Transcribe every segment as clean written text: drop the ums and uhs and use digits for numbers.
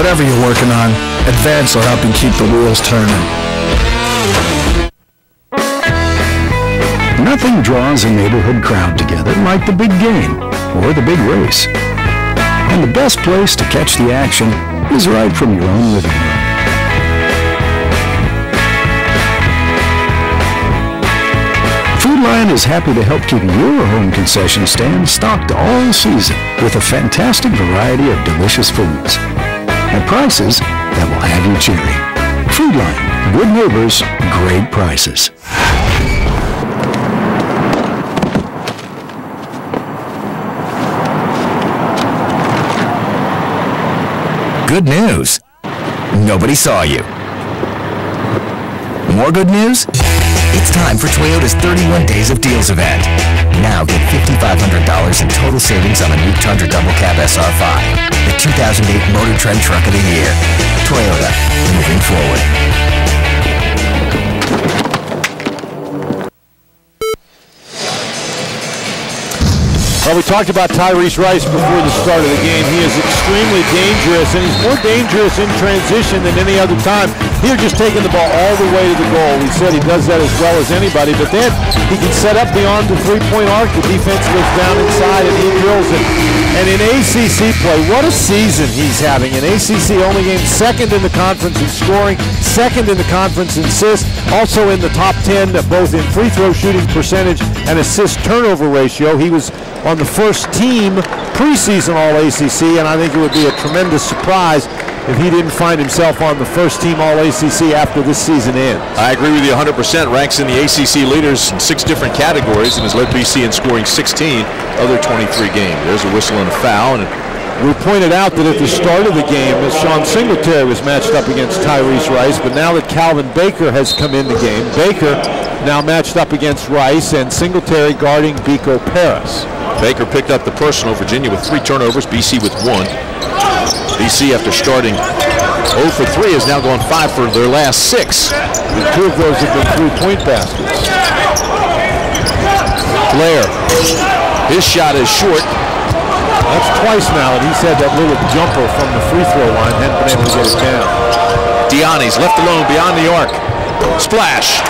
Whatever you're working on, Advance will help you keep the wheels turning. Nothing draws a neighborhood crowd together like the big game or the big race. And the best place to catch the action is right from your own living room. Food Lion is happy to help keep your home concession stand stocked all season with a fantastic variety of delicious foods at prices that will have you cheering. Food Lion, good neighbors, great prices. Good news. Nobody saw you. More good news? It's time for Toyota's 31 Days of Deals event. Now get $5,500 in total savings on a new Tundra Double Cab SR5, the 2008 Motor Trend Truck of the Year. Toyota, moving forward. Well, we talked about Tyrese Rice before the start of the game. He is extremely dangerous, and he's more dangerous in transition than any other time. Here, just taking the ball all the way to the goal. We said he does that as well as anybody, but then he can set up beyond the three-point arc. The defense goes down inside, and he drills it. And in ACC play, what a season he's having. In ACC, only game second in the conference in scoring, second in the conference in assists, also in the top 10, both in free throw shooting percentage and assist turnover ratio. He was on the first team preseason All-ACC, and I think it would be a tremendous surprise if he didn't find himself on the first team All-ACC after this season ends. I agree with you 100%. Ranks in the ACC leaders in 6 different categories and has led BC in scoring 16 other 23 games. There's a whistle and a foul. And we pointed out that at the start of the game, Sean Singletary was matched up against Tyrese Rice, but now that Calvin Baker has come in the game, Baker now matched up against Rice and Singletary guarding Biko Paris. Baker picked up the personal. Virginia with 3 turnovers, BC with 1. BC, after starting 0 for 3, has now gone 5 for their last 6. And 2 of those have been 3-point baskets. Blair, his shot is short. That's twice now that he's had that little jumper from the free throw line, hadn't been able to get it down. Diani's left alone beyond the arc. Splash.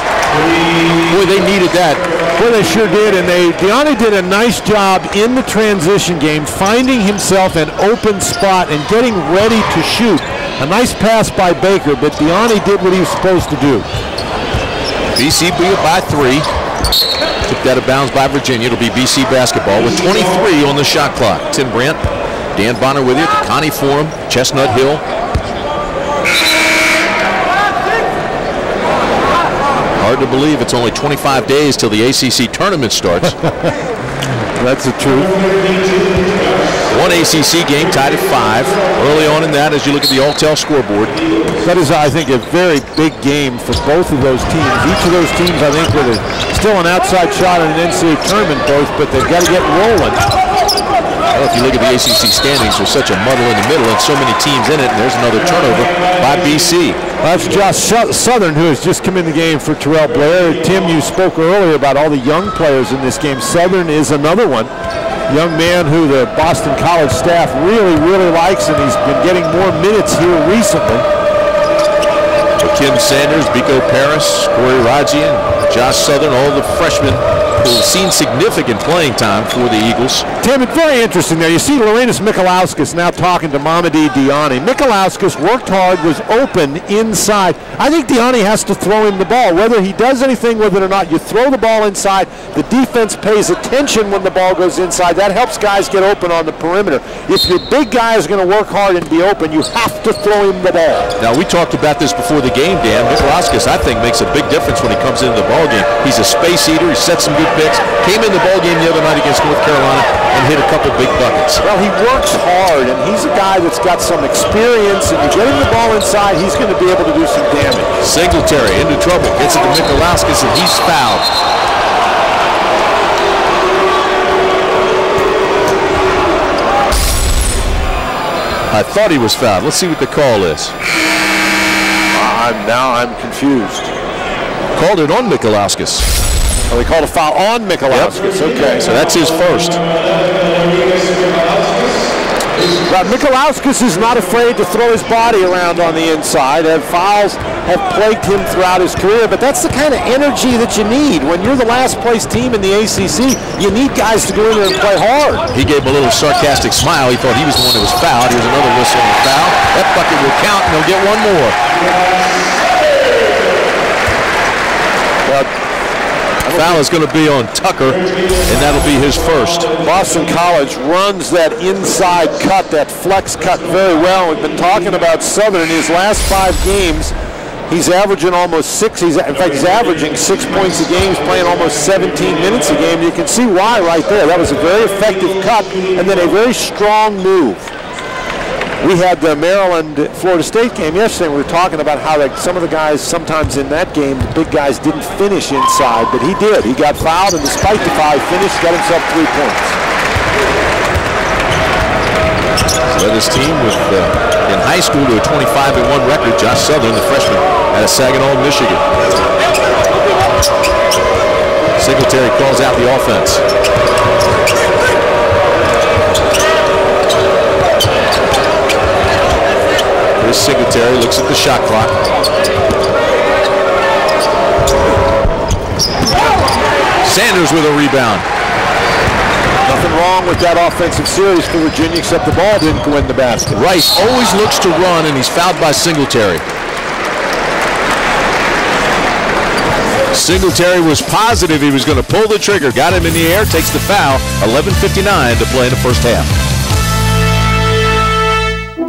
Boy, they needed that. Boy, they sure did, and Diani did a nice job in the transition game, finding himself an open spot and getting ready to shoot. A nice pass by Baker, but Diani did what he was supposed to do. BC beat it by 3. Took that out of bounds by Virginia. It'll be BC basketball with 23 on the shot clock. Tim Brandt, Dan Bonner with you at the Connie Forum, Chestnut Hill. Hard to believe it's only 25 days till the ACC tournament starts. That's the truth. One ACC game tied at 5. Early on in that, as you look at the Alltel scoreboard. That is, I think, a very big game for both of those teams. Each of those teams, I think, with still an outside shot in an NCAA tournament, both, but they've got to get rolling. Well, if you look at the ACC standings, there's such a muddle in the middle and so many teams in it, and there's another turnover by BC. That's Josh Southern, who has just come in the game for Terrell Blair. Tim, you spoke earlier about all the young players in this game. Southern is another one. Young man who the Boston College staff really, really likes, and he's been getting more minutes here recently. Kim Sanders, Biko Paris, Corey Raji, and Josh Southern, all the freshmen who have seen significant playing time for the Eagles. Tim, it's very interesting there. You see Laurynas Mikalauskas now talking to Mamadi Diani. Mikalauskas worked hard, was open inside. I think Diani has to throw him the ball. Whether he does anything with it or not, you throw the ball inside. The defense pays attention when the ball goes inside. That helps guys get open on the perimeter. If your big guy is going to work hard and be open, you have to throw him the ball. Now, we talked about this before the game, Dan. Mikalauskas, I think, makes a big difference when he comes into the ball game. He's a space eater. He sets some good picks. Came in the ball game the other night against North Carolina and hit a couple big buckets. Well, he works hard, and he's a guy that's got some experience, and you get him the ball inside, he's going to be able to do some damage. Singletary into trouble. Gets it to Mikalauskas, and he's fouled. I thought he was fouled. Let's see what the call is. Now I'm confused. Called it on Mikalauskas. Oh, they called a foul on Mikalauskas. Yep. Okay. So that's his first. But Mikalauskas is not afraid to throw his body around on the inside. Fouls have plagued him throughout his career, but that's the kind of energy that you need. When you're the last place team in the ACC, you need guys to go in there and play hard. He gave him a little sarcastic smile. He thought he was the one that was fouled. Here's another whistle on the foul. That bucket will count, and they'll get one more. Foul is going to be on Tucker, and that'll be his first. Boston College runs that inside cut, that flex cut very well. We've been talking about Southern in his last 5 games. He's averaging almost 6. In fact, he's averaging 6 points a game. He's playing almost 17 minutes a game. You can see why right there. That was a very effective cut, and then a very strong move. We had the Maryland-Florida State game yesterday. We were talking about how some of the guys, sometimes in that game, the big guys didn't finish inside, but he did. He got fouled, and despite the foul finish, got himself 3 points. Led his team with, in high school to a 25-1 record. Josh Southern, the freshman, out of Saginaw, Michigan. Singletary calls out the offense. Here's Singletary, looks at the shot clock. Sanders with a rebound. Nothing wrong with that offensive series for Virginia, except the ball didn't go in the basket. Rice always looks to run, and he's fouled by Singletary. Singletary was positive he was going to pull the trigger, got him in the air, takes the foul. 11:59 to play in the first half.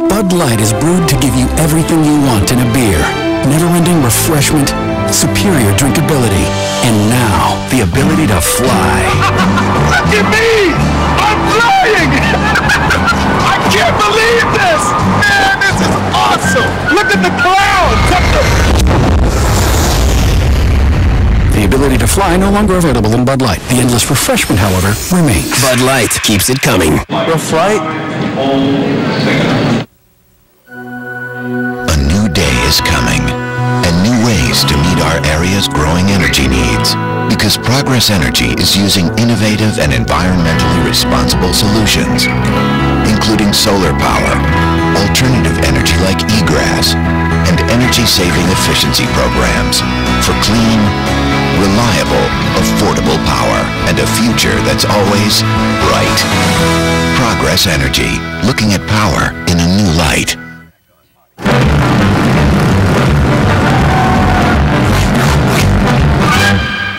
Bud Light is brewed to give you everything you want in a beer. Never-ending refreshment, superior drinkability, and now the ability to fly. Look at me! I'm flying! I can't believe this! Man, this is awesome! Look at the clouds! The ability to fly no longer available in Bud Light. The endless refreshment, however, remains. Bud Light keeps it coming. Your flight? A new day is coming, and new ways to meet our area's growing energy needs. Because Progress Energy is using innovative and environmentally responsible solutions, including solar power, alternative energy like e-grass, and energy-saving efficiency programs for clean, reliable, affordable power, and a future that's always bright. Progress Energy, looking at power in a new light.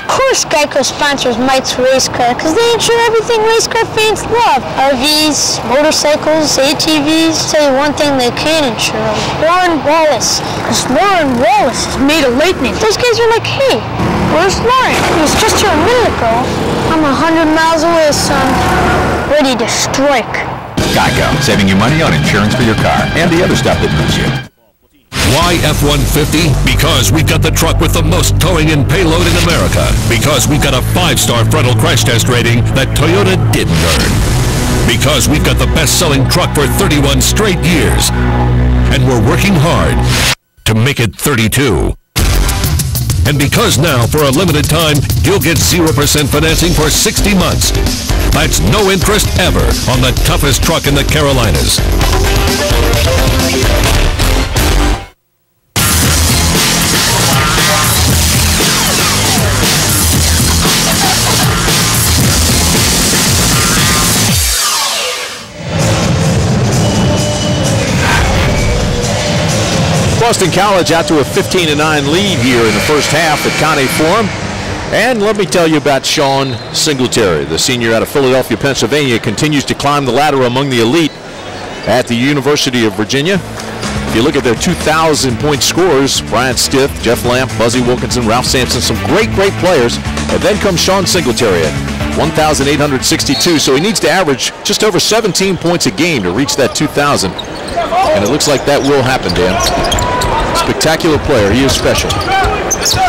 Of course Geico sponsors Mike's Race Car because they insure everything race car fans love. RVs, motorcycles, ATVs. Tell you one thing they can't insure: Lauren Wallace. Because Lauren Wallace is made of lightning. Those guys are like, hey, where's Lauren? He was just here a minute ago. I'm 100 miles away, son. Ready to strike. Geico, saving you money on insurance for your car and the other stuff that moves you. Why F-150? Because we've got the truck with the most towing and payload in America. Because we've got a 5-star frontal crash test rating that Toyota didn't earn. Because we've got the best-selling truck for 31 straight years. And we're working hard to make it 32. And because now, for a limited time, you'll get 0% financing for 60 months. That's no interest ever on the toughest truck in the Carolinas. Boston College out to a 15-9 lead here in the first half at Connie Forum. And let me tell you about Sean Singletary, the senior out of Philadelphia, Pennsylvania, continues to climb the ladder among the elite at the University of Virginia. If you look at their 2,000-point scorers, Brian Stiff, Jeff Lamp, Buzzy Wilkinson, Ralph Sampson, some great players. And then comes Sean Singletary at 1,862, so he needs to average just over 17 points a game to reach that 2,000. And it looks like that will happen, Dan. Spectacular player. He is special.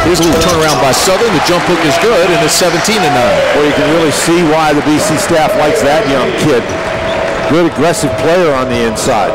Here's a little turnaround by Southern. The jump hook is good, and it's 17-9. Well, you can really see why the BC staff likes that young kid. Good aggressive player on the inside.